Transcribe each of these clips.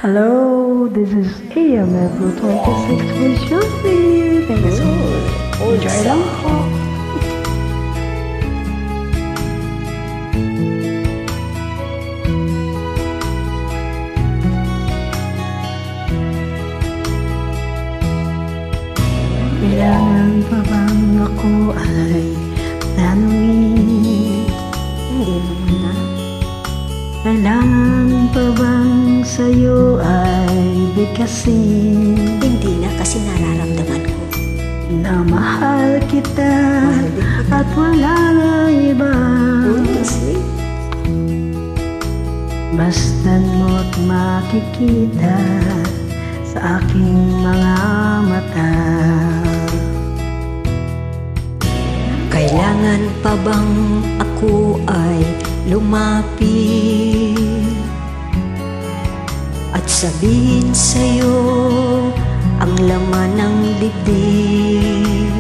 Hello, this is AMF 26 with Josie. Thank you so much. Enjoy lang po. Kailangan pa bang ako ay tanungin? Hindi mo na. Kailangan pa bang sa'yo ay bigkasin? Hindi na kasi nararamdaman ko. Na mahal kita Mahal din kita. at wala na iba. Sweet. Basta't mo't makikita sa aking mga mata. Kailangan pa bang ako ay lumapit at sabihin sa'yo ang laman ng dibdib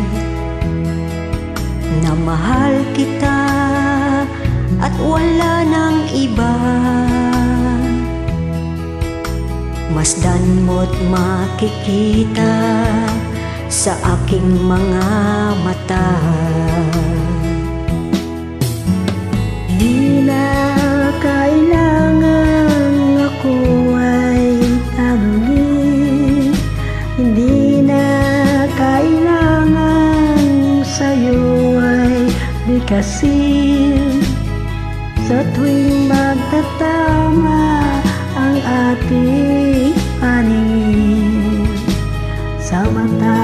na mahal kita at wala nang iba. Masdan mo't makikita sa aking mga mata. Di na kailangan ako ay tanungin. Hindi na kailangan sa'yo ay bigkasin. Sa tuwing magtatama ang ating paningin, sa mata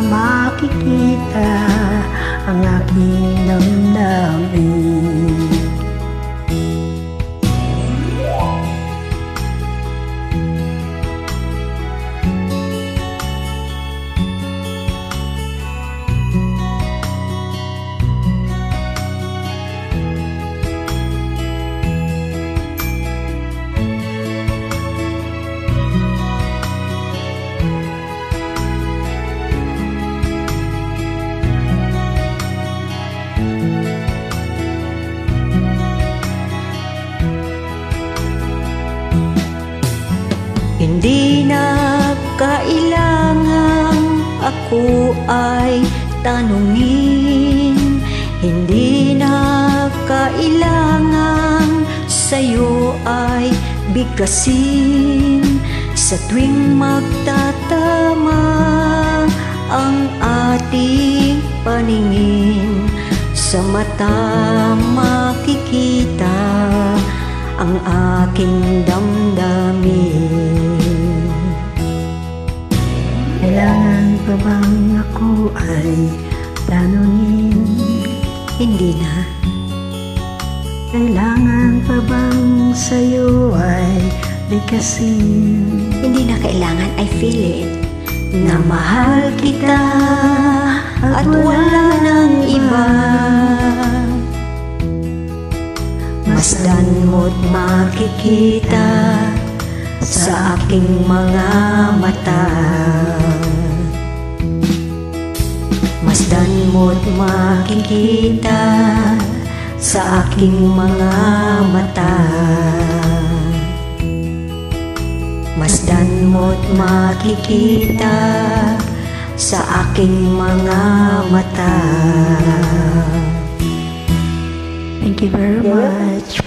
makikita ang aking damdamin. Hindi na kailangan ako ay tanungin. Hindi na kailangan sa'yo ay bigkasin. Sa tuwing magtatama ang ating paningin, sa mata makikita ang aking damdamin. Kailangan pa bang ako ay tanungin? Hindi na. Kailangan pa bang sa'yo ay bigkasin? Hindi na kailangan, I feel it, na mahal kita at wala nang iba. Masdan mo't makikita sa aking mga mata. Masdan mo't makikita sa aking mga mata. Masdan mo't makikita sa aking mga mata. Thank you very much.